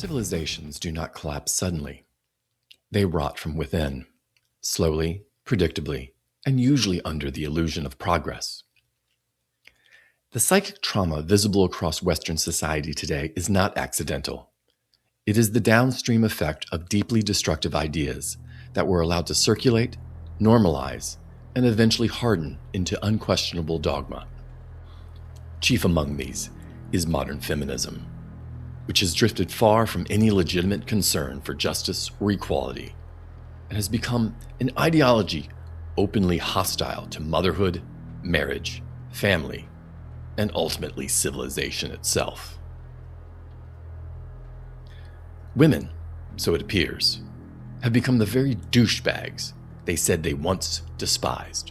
Civilizations do not collapse suddenly. They rot from within, slowly, predictably, and usually under the illusion of progress. The psychic trauma visible across Western society today is not accidental. It is the downstream effect of deeply destructive ideas that were allowed to circulate, normalize, and eventually harden into unquestionable dogma. Chief among these is modern feminism, which has drifted far from any legitimate concern for justice or equality, and has become an ideology openly hostile to motherhood, marriage, family, and ultimately civilization itself. Women, so it appears, have become the very douchebags they said they once despised.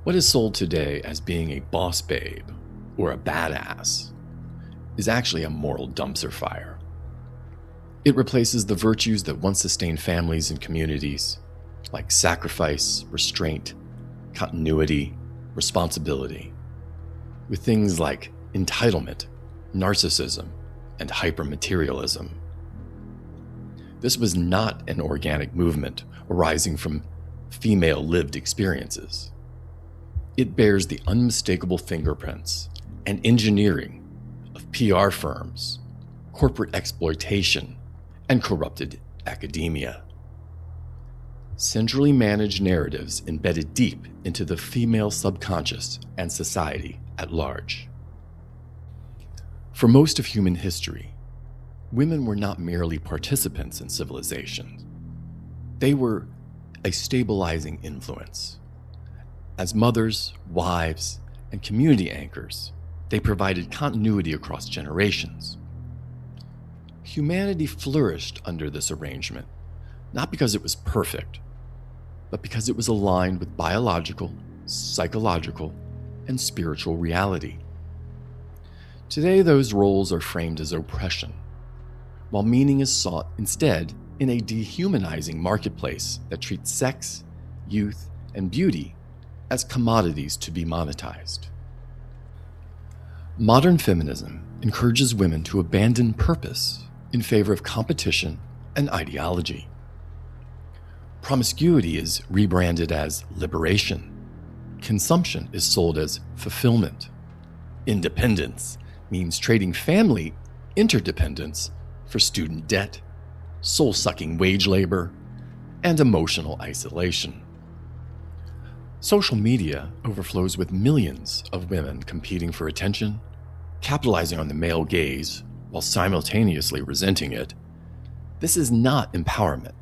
What is sold today as being a boss babe or a badass is actually a moral dumpster fire. It replaces the virtues that once sustained families and communities, like sacrifice, restraint, continuity, responsibility, with things like entitlement, narcissism, and hypermaterialism. This was not an organic movement arising from female lived experiences. It bears the unmistakable fingerprints and engineering of PR firms, corporate exploitation, and corrupted academia. Centrally managed narratives embedded deep into the female subconscious and society at large. For most of human history, women were not merely participants in civilization. They were a stabilizing influence. As mothers, wives, and community anchors, they provided continuity across generations. Humanity flourished under this arrangement, not because it was perfect, but because it was aligned with biological, psychological, and spiritual reality. Today, those roles are framed as oppression, while meaning is sought instead in a dehumanizing marketplace that treats sex, youth, and beauty as commodities to be monetized. Modern feminism encourages women to abandon purpose in favor of competition and ideology. Promiscuity is rebranded as liberation. Consumption is sold as fulfillment. Independence means trading family interdependence for student debt, soul-sucking wage labor, and emotional isolation. Social media overflows with millions of women competing for attention, capitalizing on the male gaze while simultaneously resenting it. This is not empowerment.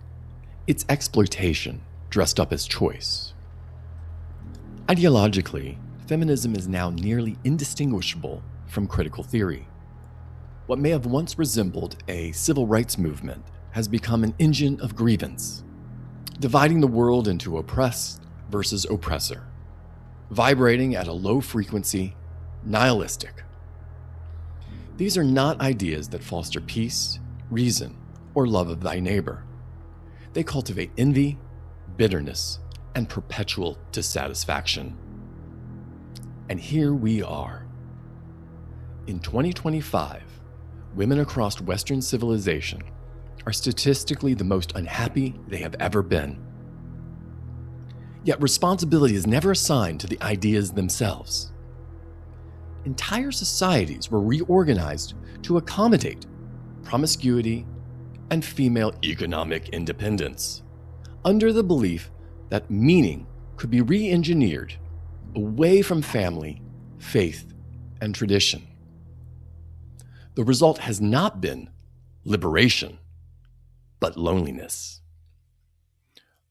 It's exploitation dressed up as choice. Ideologically, feminism is now nearly indistinguishable from critical theory. What may have once resembled a civil rights movement has become an engine of grievance, dividing the world into oppressed versus oppressor, vibrating at a low frequency, nihilistic. These are not ideas that foster peace, reason, or love of thy neighbor. They cultivate envy, bitterness, and perpetual dissatisfaction. And here we are. In 2025, women across Western civilization are statistically the most unhappy they have ever been. Yet responsibility is never assigned to the ideas themselves. Entire societies were reorganized to accommodate promiscuity and female economic independence, under the belief that meaning could be re-engineered away from family, faith, and tradition. The result has not been liberation, but loneliness.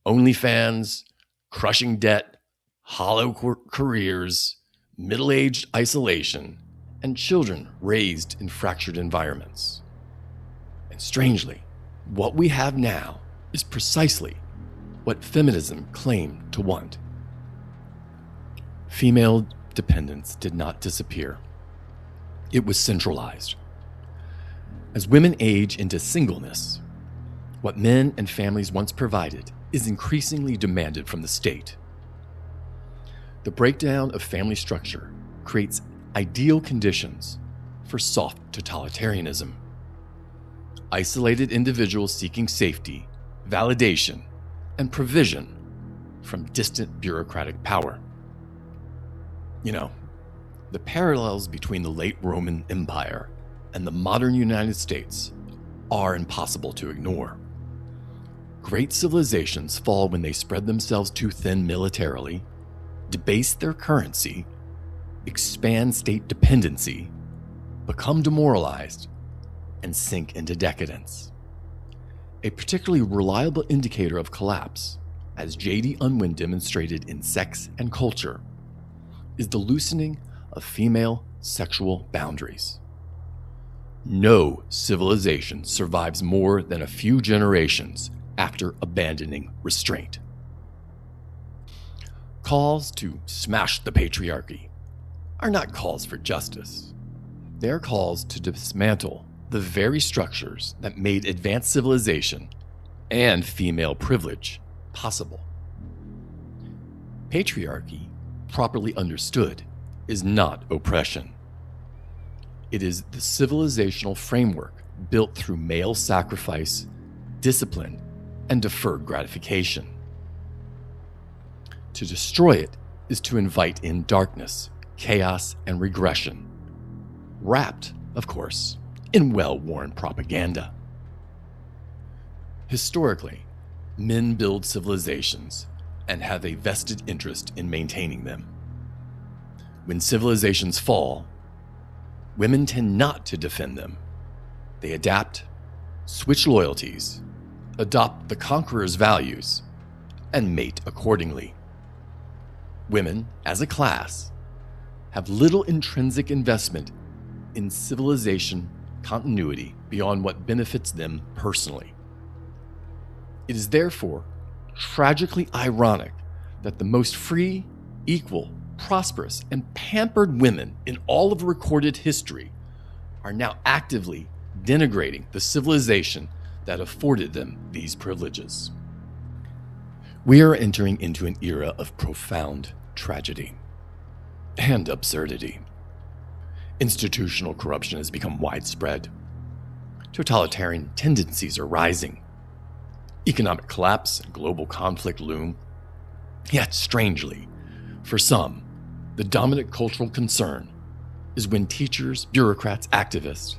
OnlyFans, crushing debt, hollow careers, middle-aged isolation, and children raised in fractured environments. And strangely, what we have now is precisely what feminism claimed to want. Female dependence did not disappear. It was centralized. As women age into singleness, what men and families once provided is increasingly demanded from the state. The breakdown of family structure creates ideal conditions for soft totalitarianism. Isolated individuals seeking safety, validation, and provision from distant bureaucratic power. The parallels between the late Roman Empire and the modern United States are impossible to ignore. Great civilizations fall when they spread themselves too thin militarily, debase their currency, expand state dependency, become demoralized, and sink into decadence. A particularly reliable indicator of collapse, as JD Unwin demonstrated in Sex and Culture, is the loosening of female sexual boundaries. No civilization survives more than a few generations after abandoning restraint. Calls to smash the patriarchy are not calls for justice. They are calls to dismantle the very structures that made advanced civilization and female privilege possible. Patriarchy, properly understood, is not oppression. It is the civilizational framework built through male sacrifice, discipline, and deferred gratification. To destroy it is to invite in darkness, chaos, and regression, wrapped, of course, in well-worn propaganda. Historically, men build civilizations and have a vested interest in maintaining them. When civilizations fall, women tend not to defend them. They adapt, switch loyalties, adopt the conqueror's values, and mate accordingly. Women, as a class, have little intrinsic investment in civilization continuity beyond what benefits them personally. It is therefore tragically ironic that the most free, equal, prosperous, and pampered women in all of recorded history are now actively denigrating the civilization that afforded them these privileges. We are entering into an era of profound tragedy and absurdity. Institutional corruption has become widespread. Totalitarian tendencies are rising. Economic collapse and global conflict loom. Yet, strangely, for some, the dominant cultural concern is when teachers, bureaucrats, activists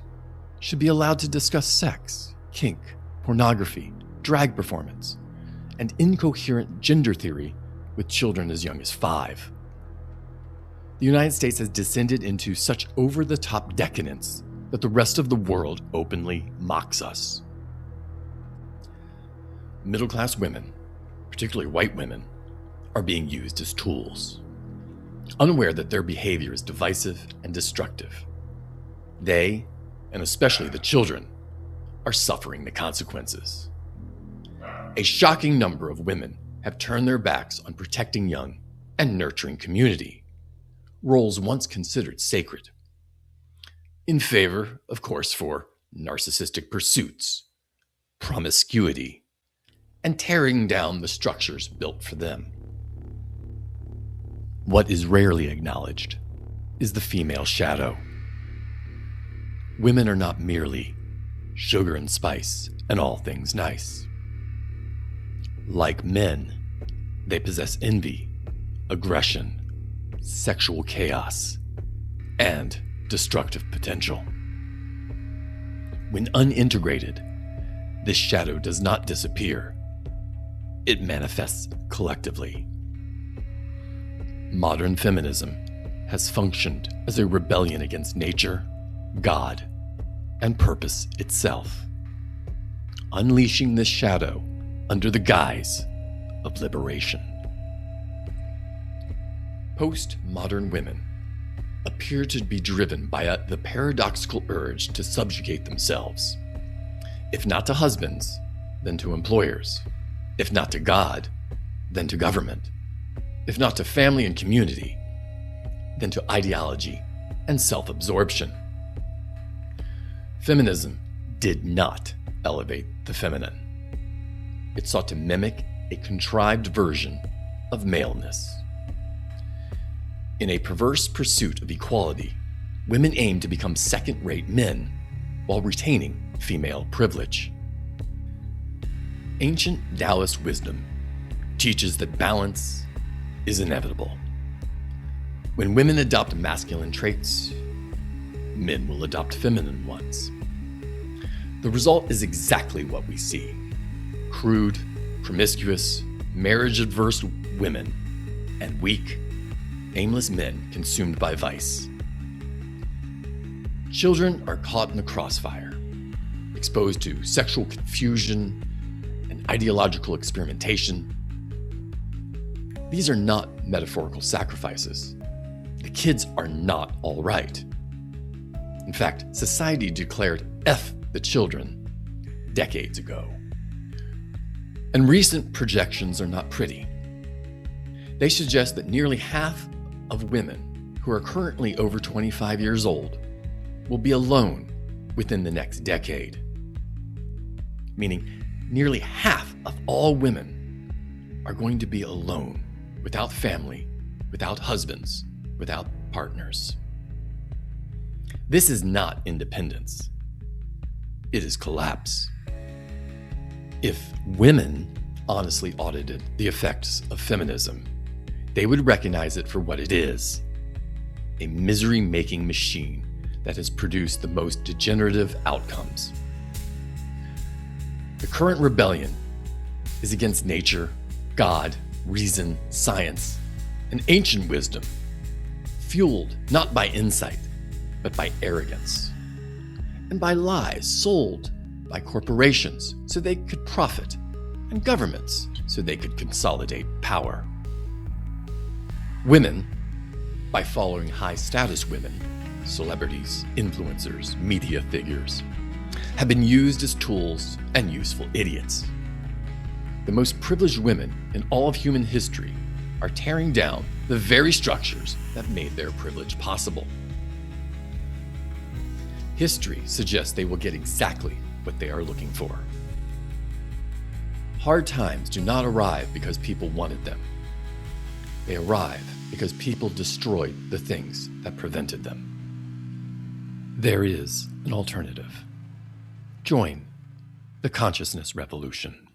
should be allowed to discuss sex, kink, pornography, drag performance, and incoherent gender theory with children as young as 5. The United States has descended into such over-the-top decadence that the rest of the world openly mocks us. Middle-class women, particularly white women, are being used as tools, unaware that their behavior is divisive and destructive. They, and especially the children, are suffering the consequences. A shocking number of women have turned their backs on protecting young and nurturing community, roles once considered sacred, in favor, of course, for narcissistic pursuits, promiscuity, and tearing down the structures built for them. What is rarely acknowledged is the female shadow. Women are not merely sugar and spice and all things nice. Like men, they possess envy, aggression, sexual chaos, and destructive potential. When unintegrated, this shadow does not disappear. It manifests collectively. Modern feminism has functioned as a rebellion against nature, God, and purpose itself, unleashing this shadow under the guise of liberation. Postmodern women appear to be driven by the paradoxical urge to subjugate themselves, if not to husbands, then to employers, if not to God, then to government, if not to family and community, then to ideology and self-absorption. Feminism did not elevate the feminine. It sought to mimic a contrived version of maleness. In a perverse pursuit of equality, women aim to become second-rate men while retaining female privilege. Ancient Taoist wisdom teaches that balance is inevitable. When women adopt masculine traits, men will adopt feminine ones. The result is exactly what we see: crude, promiscuous, marriage-adverse women and weak, aimless men consumed by vice. Children are caught in the crossfire, exposed to sexual confusion and ideological experimentation. These are not metaphorical sacrifices. The kids are not all right. In fact, society declared F the children decades ago. And recent projections are not pretty. They suggest that nearly half of women who are currently over 25 years old will be alone within the next decade. Meaning, nearly half of all women are going to be alone, without family, without husbands, without partners. This is not independence. It is collapse. If women honestly audited the effects of feminism, they would recognize it for what it is: a misery-making machine that has produced the most degenerative outcomes. The current rebellion is against nature, God, reason, science, and ancient wisdom, fueled not by insight, but by arrogance, and by lies sold by corporations so they could profit, and governments so they could consolidate power. Women, by following high-status women, celebrities, influencers, media figures, have been used as tools and useful idiots. The most privileged women in all of human history are tearing down the very structures that made their privilege possible. History suggests they will get exactly what they are looking for. Hard times do not arrive because people wanted them. They arrive because people destroyed the things that prevented them. There is an alternative. Join the consciousness revolution.